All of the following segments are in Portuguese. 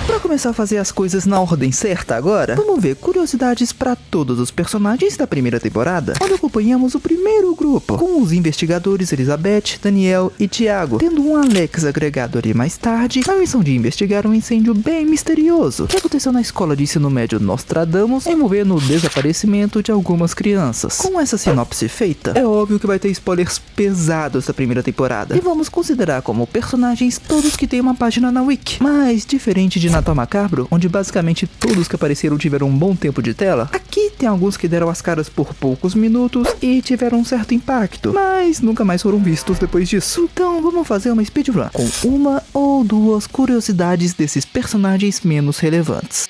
Pra começar a fazer as coisas na ordem certa agora, vamos ver curiosidades pra todos os personagens da primeira temporada, onde acompanhamos o primeiro grupo, com os investigadores Elizabeth, Daniel e Tiago, tendo um Alex agregado ali mais tarde, na missão de investigar um incêndio bem misterioso, que aconteceu na escola de ensino médio Nostradamus, envolvendo o desaparecimento de algumas crianças. Com essa sinopse feita, é óbvio que vai ter spoilers pesados da primeira temporada, e vamos considerar como personagens todos que têm uma página na Wiki. Mas, diferente de Natal Macabro, onde basicamente todos que apareceram tiveram um bom tempo de tela, aqui tem alguns que deram as caras por poucos minutos e tiveram um certo impacto, mas nunca mais foram vistos depois disso. Então vamos fazer uma speedrun com uma ou duas curiosidades desses personagens menos relevantes.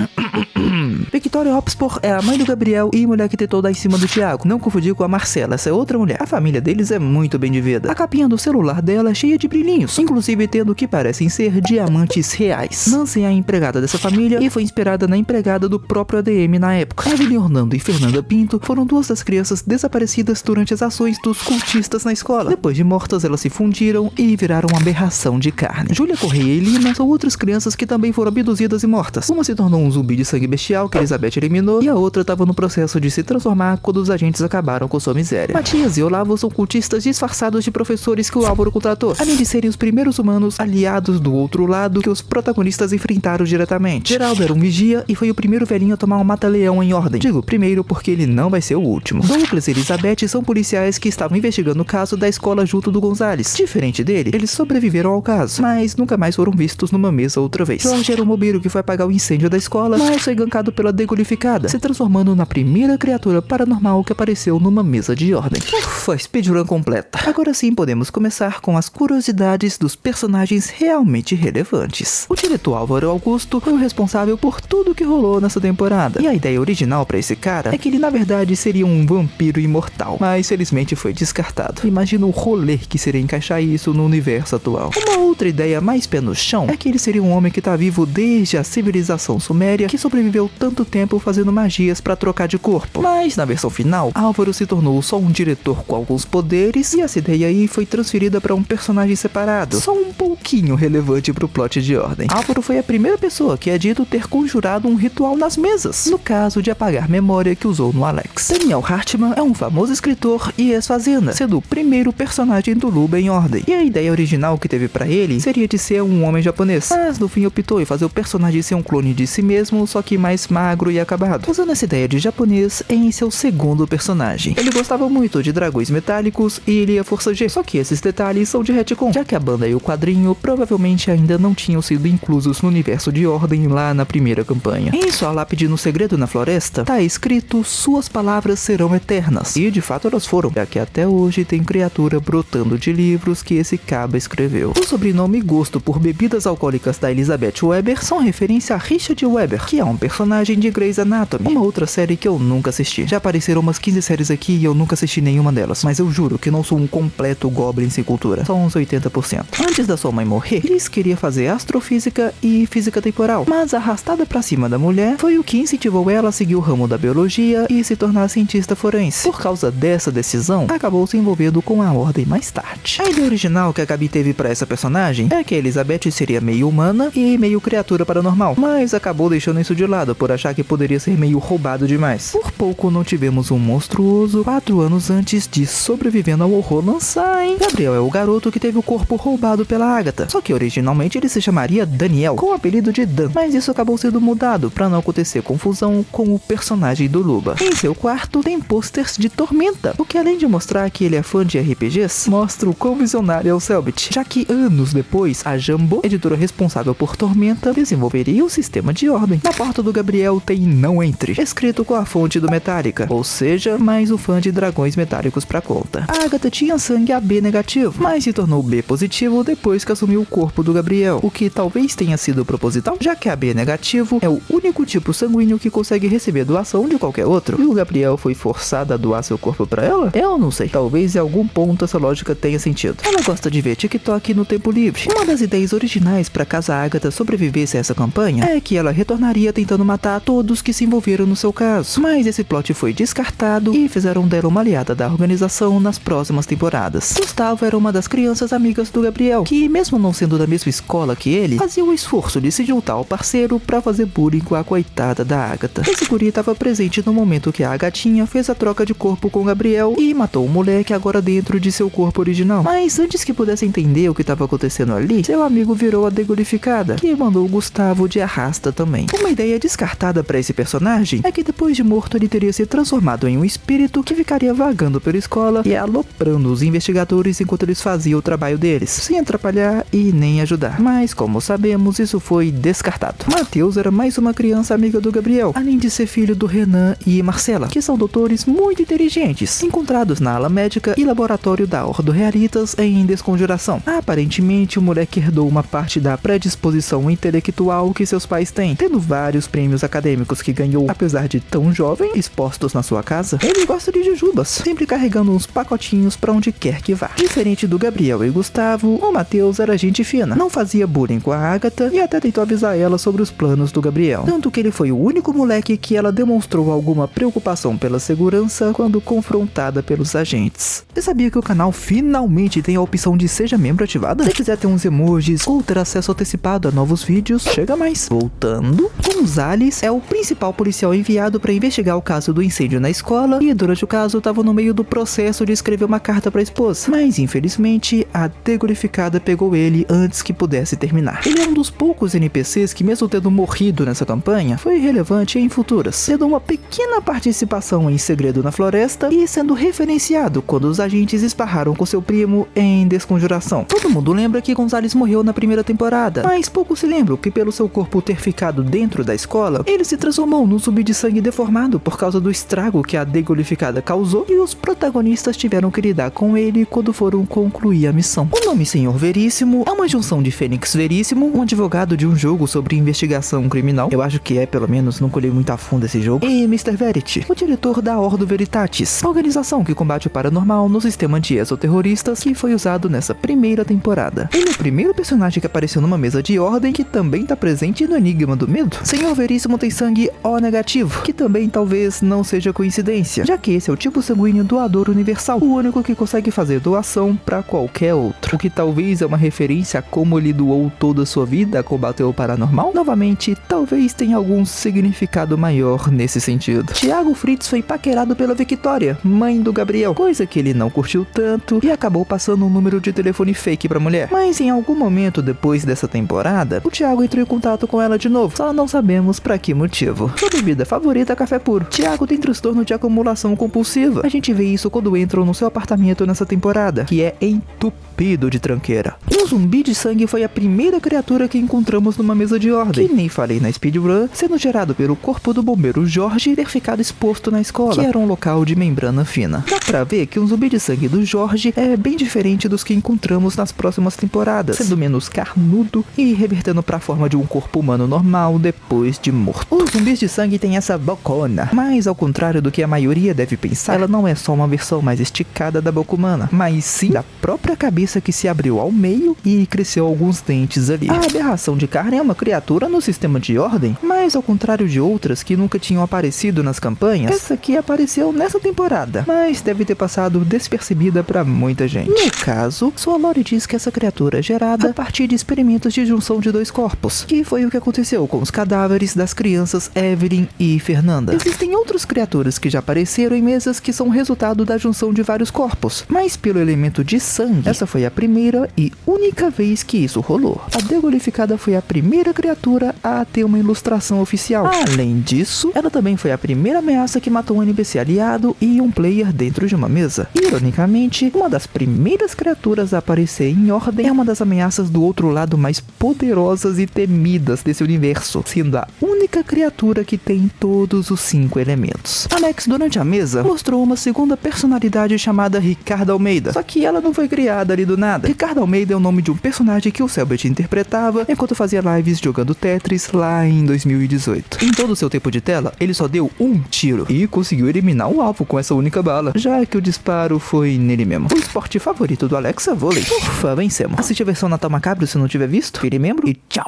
Victoria Hopspur é a mãe do Gabriel e mulher que tentou dar em cima do Tiago. Não confundir com a Marcela, essa é outra mulher. A família deles é muito bem de vida. A capinha do celular dela é cheia de brilhinhos, inclusive tendo o que parecem ser diamantes reais. Nancy é a empregada dessa família e foi inspirada na empregada do próprio ADM na época. Evelyn Orlando e Fernanda Pinto foram duas das crianças desaparecidas durante as ações dos cultistas na escola. Depois de mortas, elas se fundiram e viraram uma aberração de carne. Júlia Correia e Lina são outras crianças que também foram abduzidas e mortas. Uma se tornou um zumbi de sangue bestial que Elizabeth eliminou, e a outra estava no processo de se transformar quando os agentes acabaram com sua miséria. Matias e Olavo são cultistas disfarçados de professores que o Álvaro contratou, além de serem os primeiros humanos aliados do outro lado que os protagonistas enfrentaram diretamente. Geraldo era um vigia e foi o primeiro velhinho a tomar um mata-leão em ordem. Digo primeiro porque ele não vai ser o último. Douglas e Elizabeth são policiais que estavam investigando o caso da escola junto do Gonzales. Diferente dele, eles sobreviveram ao caso, mas nunca mais foram vistos numa mesa outra vez. Jorge era o mobeiro que foi apagar o incêndio da escola, mas foi gankado pela degolificada, se transformando na primeira criatura paranormal que apareceu numa mesa de ordem. Ufa, speedrun completa. Agora sim podemos começar com as curiosidades dos personagens realmente relevantes. O diretor Álvaro Augusto foi o responsável por tudo que rolou nessa temporada, e a ideia original pra esse cara é que ele na verdade seria um vampiro imortal, mas felizmente foi descartado. Imagina o rolê que seria encaixar isso no universo atual. Uma outra ideia mais pé no chão é que ele seria um homem que tá vivo desde a civilização suméria, que sobreviveu tanto tempo fazendo magias pra trocar de corpo. Mas na versão final, Álvaro se tornou só um diretor com alguns poderes, e essa ideia aí foi transferida pra um personagem separado, só um pouquinho relevante pro plot de Ordem. Álvaro foi a primeira pessoa que é dito ter conjurado um ritual nas mesas, no caso de apagar memória que usou no Alex. Daniel Hartman é um famoso escritor e ex-fazenda, sendo o primeiro personagem do Luba em Ordem, e a ideia original que teve pra ele seria de ser um homem japonês, mas no fim optou em fazer o personagem ser um clone de si mesmo, só que mais magro e acabado, usando essa ideia de japonês em seu segundo personagem. Ele gostava muito de dragões metálicos e lia Força G, só que esses detalhes são de retcon, já que a banda e o quadrinho provavelmente ainda não tinham sido inclusos no universo de Ordem lá na primeira campanha. Em sua lápide no Segredo na Floresta, tá escrito: suas palavras serão eternas, e de fato elas foram, já que até hoje tem criatura brotando de livros que esse caba escreveu. O sobrenome e gosto por bebidas alcoólicas da Elizabeth Weber são referência a Richard Weber, que é um personagem de Grey's Anatomy, uma outra série que eu nunca assisti. Já apareceram umas 15 séries aqui e eu nunca assisti nenhuma delas, mas eu juro que não sou um completo goblin sem cultura, só uns 80%. Antes da sua mãe morrer, Liz queria fazer astrofísica e física temporal, mas a arrastada pra cima da mulher foi o que incentivou ela a seguir o ramo da biologia e se tornar cientista forense. Por causa dessa decisão, acabou se envolvendo com a Ordem mais tarde. A ideia original que a Gabi teve pra essa personagem é que a Elizabeth seria meio humana e meio criatura paranormal, mas acabou deixando isso de lado por achar que poderia ser meio roubado demais. Por pouco não tivemos um monstruoso 4 anos antes de Sobrevivendo ao Horror lançar, hein? Gabriel é o garoto que teve o corpo roubado pela Agatha, só que originalmente ele se chamaria Daniel, com o apelido de Dan, mas isso acabou sendo mudado pra não acontecer confusão com o personagem do Luba. Em seu quarto tem posters de Tormenta, o que além de mostrar que ele é fã de RPGs, mostra o quão visionário é o Selbit, já que anos depois, a Jumbo, editora responsável por Tormenta, desenvolveria o sistema de Ordem. Na porta do Gabriel tem Não Entre, escrito com a fonte do Metallica, ou seja, mais um fã de dragões metálicos pra conta. A Agatha tinha sangue AB negativo, mas se tornou B positivo depois que assumiu o corpo do Gabriel, o que talvez tenha sido proposital, já que AB negativo é o único tipo sanguíneo que consegue receber doação de de qualquer outro. E o Gabriel foi forçado a doar seu corpo pra ela? Eu não sei. Talvez em algum ponto essa lógica tenha sentido. Ela gosta de ver TikTok no tempo livre. Uma das ideias originais pra caso a Agatha sobrevivesse a essa campanha é que ela retornaria tentando matar todos que se envolveram no seu caso. Mas esse plot foi descartado e fizeram dela uma aliada da organização nas próximas temporadas. Gustavo era uma das crianças amigas do Gabriel, que mesmo não sendo da mesma escola que ele, fazia o esforço de se juntar ao parceiro pra fazer bullying com a coitada da Agatha. Esse guri estava presente no momento que a Agatinha fez a troca de corpo com o Gabriel e matou o moleque agora dentro de seu corpo original. Mas antes que pudesse entender o que estava acontecendo ali, seu amigo virou a Degolificada, que mandou o Gustavo de arrasta também. Uma ideia descartada para esse personagem é que depois de morto ele teria se transformado em um espírito que ficaria vagando pela escola e aloprando os investigadores enquanto eles faziam o trabalho deles, sem atrapalhar e nem ajudar. Mas como sabemos, isso foi descartado. Matheus era mais uma criança amiga do Gabriel, além de ser filho do Renan e Marcela, que são doutores muito inteligentes, encontrados na ala médica e laboratório da Ordo Realitas em Desconjuração. Aparentemente, o moleque herdou uma parte da predisposição intelectual que seus pais têm, tendo vários prêmios acadêmicos que ganhou, apesar de tão jovem, expostos na sua casa. Ele gosta de jujubas, sempre carregando uns pacotinhos pra onde quer que vá. Diferente do Gabriel e Gustavo, o Matheus era gente fina, não fazia bullying com a Agatha e até tentou avisar ela sobre os planos do Gabriel. Tanto que ele foi o único moleque que ela demonstrou alguma preocupação pela segurança quando confrontada pelos agentes. Você sabia que o canal finalmente tem a opção de seja membro ativada? Se quiser ter uns emojis ou ter acesso antecipado a novos vídeos, chega mais. Voltando, Gonzales é o principal policial enviado para investigar o caso do incêndio na escola e durante o caso estava no meio do processo de escrever uma carta para a esposa. Mas infelizmente a Degolificada pegou ele antes que pudesse terminar. Ele é um dos poucos NPCs que, mesmo tendo morrido nessa campanha, foi relevante em futuras, tendo uma pequena participação em Segredo na Floresta e sendo referenciado quando os agentes esbarraram com seu primo em Desconjuração. Todo mundo lembra que Gonzales morreu na primeira temporada, mas poucos se lembram que pelo seu corpo ter ficado dentro da escola, ele se transformou num zumbi de sangue deformado por causa do estrago que a Degolificada causou e os protagonistas tiveram que lidar com ele quando foram concluir a missão. O nome Senhor Veríssimo é uma junção de Fênix Veríssimo, um advogado de um jogo sobre investigação criminal, eu acho que é, pelo menos, não colhei muito a fundo esse jogo, e Mr. Verity, o diretor da Ordo Veritatis, a organização que combate o paranormal no sistema de exoterroristas que foi usado nessa primeira temporada. Ele é o primeiro personagem que apareceu numa mesa de ordem que também tá presente no Enigma do Medo. Senhor Veríssimo tem sangue O negativo, que também talvez não seja coincidência, já que esse é o tipo sanguíneo doador universal, o único que consegue fazer doação pra qualquer outro, o que talvez é uma referência a como ele doou toda a sua vida a combater o paranormal. Novamente, talvez tenha algum significado maior nesse sentido. Thiago Fritz foi paquerado pela Victoria, mãe do Gabriel, coisa que ele não curtiu tanto e acabou passando um número de telefone fake pra mulher. Mas em algum momento depois dessa temporada, o Thiago entrou em contato com ela de novo, só não sabemos pra que motivo. Sua bebida favorita é café puro. Thiago tem transtorno de acumulação compulsiva. A gente vê isso quando entram no seu apartamento nessa temporada, que é entupido de tranqueira. Um zumbi de sangue foi a primeira criatura que encontramos numa mesa de ordem, que nem falei na speedrun, sendo gerado pelo corpo do bombeiro Jorge ter ficado exposto na escola, que era um local de membrana fina. Dá pra ver que um zumbi de sangue do Jorge é bem diferente dos que encontramos nas próximas temporadas, sendo menos carnudo e revertendo pra forma de um corpo humano normal depois de morto. Os zumbis de sangue têm essa bocona, mas ao contrário do que a maioria deve pensar, ela não é só uma versão mais esticada da boca humana, mas sim da própria cabeça que se abriu ao meio e cresceu alguns dentes ali. A aberração de carne é uma criatura no sistema de ordem, mas ao contrário de outras que nunca tinham aparecido nas campanhas, essa aqui apareceu nessa temporada, mas deve ter passado despercebida pra muita gente. No caso, sua lore diz que essa criatura é gerada a partir de experimentos de junção de dois corpos, que foi o que aconteceu com os cadáveres das crianças Evelyn e Fernanda. Existem outras criaturas que já apareceram em mesas que são resultado da junção de vários corpos, mas pelo elemento de sangue, essa foi a primeira e única vez que isso rolou. A Degolificada foi a primeira criatura a ter uma ilustração oficial. Além disso, ela também foi a primeira ameaça que matou um NPC aliado e um player dentro de uma mesa. Ironicamente, uma das primeiras criaturas a aparecer em ordem é uma das ameaças do outro lado mais poderosas e temidas desse universo, sendo a única criatura que tem todos os 5 elementos. Alex, durante a mesa, mostrou uma segunda personalidade chamada Ricardo Almeida, só que ela não foi criada ali do nada. Ricardo Almeida é o nome de um personagem que o Selbert interpretava enquanto fazia lives jogando Tetris lá em 2018. Em todo o seu tempo de tela, ele só só deu um tiro e conseguiu eliminar o alvo com essa única bala, já que o disparo foi nele mesmo. O esporte favorito do Alex é vôlei. Ufa, vencemos. Assiste a versão Natal Macabro se não tiver visto, vire membro e tchau!